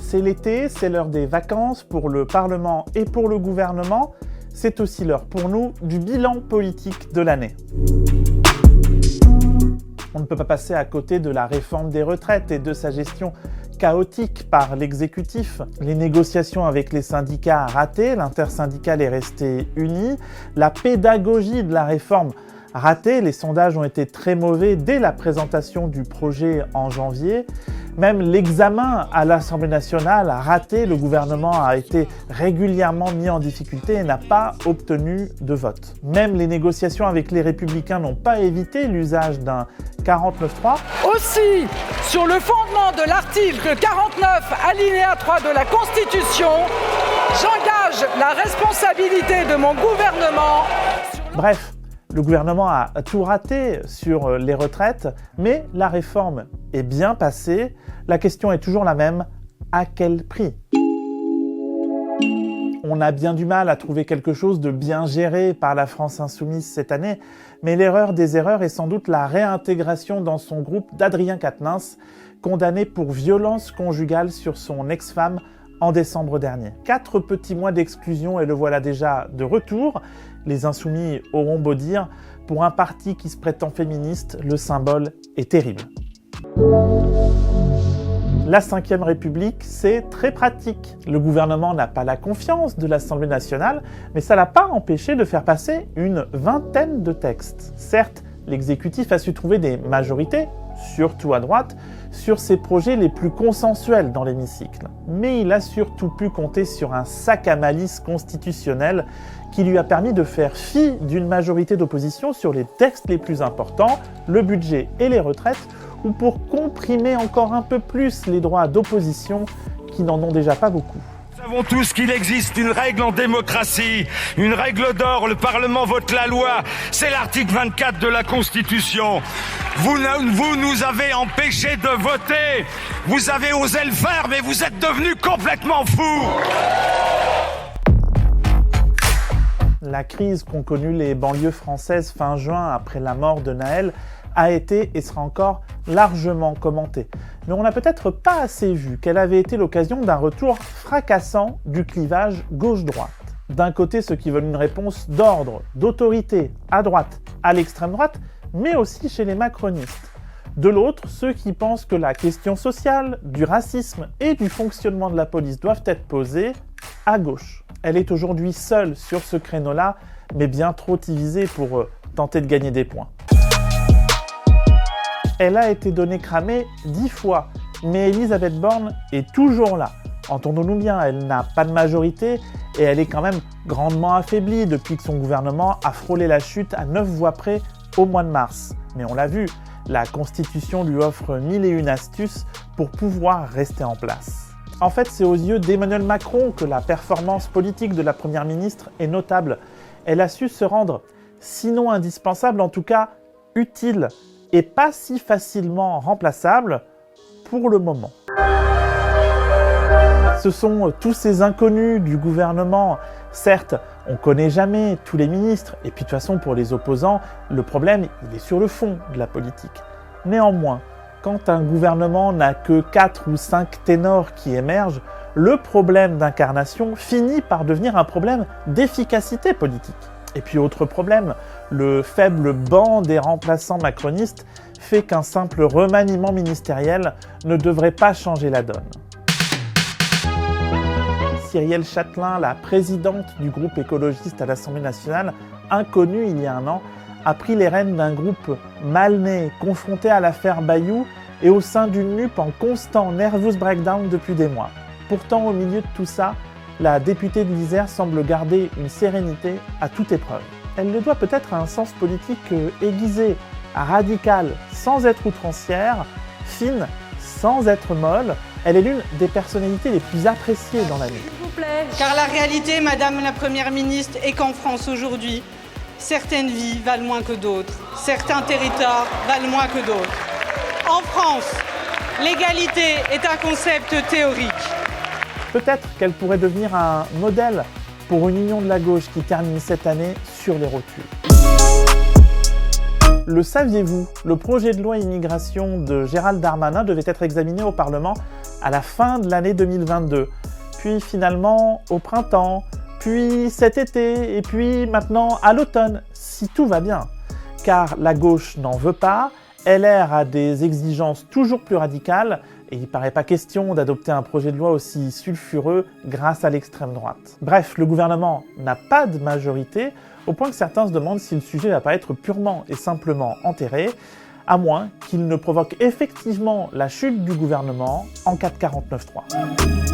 C'est l'été, c'est l'heure des vacances pour le Parlement et pour le gouvernement. C'est aussi l'heure pour nous du bilan politique de l'année. On ne peut pas passer à côté de la réforme des retraites et de sa gestion chaotique par l'exécutif. Les négociations avec les syndicats ratées, l'intersyndicale est restée unie. La pédagogie de la réforme ratée, les sondages ont été très mauvais dès la présentation du projet en janvier. Même l'examen à l'Assemblée nationale a raté, le gouvernement a été régulièrement mis en difficulté et n'a pas obtenu de vote. Même les négociations avec les Républicains n'ont pas évité l'usage d'un 49.3. Aussi, sur le fondement de l'article 49, alinéa 3 de la Constitution, j'engage la responsabilité de mon gouvernement. Bref, le gouvernement a tout raté sur les retraites, mais la réforme est bien passée. La question est toujours la même, à quel prix ? On a bien du mal à trouver quelque chose de bien géré par la France insoumise cette année, mais l'erreur des erreurs est sans doute la réintégration dans son groupe d'Adrien Quatennens, condamné pour violence conjugale sur son ex-femme en décembre dernier. 4 petits mois d'exclusion et le voilà déjà de retour. Les insoumis auront beau dire, pour un parti qui se prétend féministe, le symbole est terrible. La Ve République, c'est très pratique. Le gouvernement n'a pas la confiance de l'Assemblée nationale, mais ça l'a pas empêché de faire passer une vingtaine de textes. Certes, l'exécutif a su trouver des majorités, surtout à droite, sur ses projets les plus consensuels dans l'hémicycle. Mais il a surtout pu compter sur un sac à malice constitutionnel qui lui a permis de faire fi d'une majorité d'opposition sur les textes les plus importants, le budget et les retraites, ou pour comprimer encore un peu plus les droits d'opposition qui n'en ont déjà pas beaucoup. Nous savons tous qu'il existe une règle en démocratie, une règle d'or, le Parlement vote la loi, c'est l'article 24 de la Constitution. Vous nous avez empêchés de voter, vous avez osé le faire, mais vous êtes devenus complètement fous. La crise qu'ont connue les banlieues françaises fin juin après la mort de Naël a été et sera encore largement commentée. Mais on n'a peut-être pas assez vu qu'elle avait été l'occasion d'un retour fracassant du clivage gauche-droite. D'un côté, ceux qui veulent une réponse d'ordre, d'autorité, à droite, à l'extrême droite, mais aussi chez les macronistes. De l'autre, ceux qui pensent que la question sociale, du racisme et du fonctionnement de la police doivent être posées à gauche. Elle est aujourd'hui seule sur ce créneau-là, mais bien trop divisée pour tenter de gagner des points. Elle a été donnée cramée 10 fois, mais Elisabeth Borne est toujours là. Entendons-nous bien, elle n'a pas de majorité et elle est quand même grandement affaiblie depuis que son gouvernement a frôlé la chute à 9 voix près au mois de mars. Mais on l'a vu, la Constitution lui offre 1001 astuces pour pouvoir rester en place. En fait, c'est aux yeux d'Emmanuel Macron que la performance politique de la Première ministre est notable. Elle a su se rendre, sinon indispensable, en tout cas utile, et pas si facilement remplaçable pour le moment. Ce sont tous ces inconnus du gouvernement. Certes, on ne connaît jamais tous les ministres, et puis de toute façon pour les opposants, le problème il est sur le fond de la politique. Néanmoins, quand un gouvernement n'a que 4 ou 5 ténors qui émergent, le problème d'incarnation finit par devenir un problème d'efficacité politique. Et puis autre problème, le faible banc des remplaçants macronistes fait qu'un simple remaniement ministériel ne devrait pas changer la donne. Cyrielle Châtelain, la présidente du groupe écologiste à l'Assemblée nationale, inconnue il y a un an, a pris les rênes d'un groupe mal né, confronté à l'affaire Bayou et au sein d'une NUP en constant nervous breakdown depuis des mois. Pourtant, au milieu de tout ça, la députée de l'Isère semble garder une sérénité à toute épreuve. Elle le doit peut-être à un sens politique aiguisé, radical, sans être outrancière, fine, sans être molle. Elle est l'une des personnalités les plus appréciées dans la vie. S'il vous plaît. Car la réalité, Madame la Première ministre, est qu'en France aujourd'hui, certaines vies valent moins que d'autres. Certains territoires valent moins que d'autres. En France, l'égalité est un concept théorique. Peut-être qu'elle pourrait devenir un modèle pour une union de la gauche qui termine cette année sur les rotules. Le saviez-vous ? Le projet de loi immigration de Gérald Darmanin devait être examiné au Parlement à la fin de l'année 2022, puis finalement au printemps, puis cet été, et puis maintenant à l'automne, si tout va bien. Car la gauche n'en veut pas, LR a des exigences toujours plus radicales, et il ne paraît pas question d'adopter un projet de loi aussi sulfureux grâce à l'extrême droite. Bref, le gouvernement n'a pas de majorité, au point que certains se demandent si le sujet ne va pas être purement et simplement enterré, à moins qu'il ne provoque effectivement la chute du gouvernement en cas de 49.3.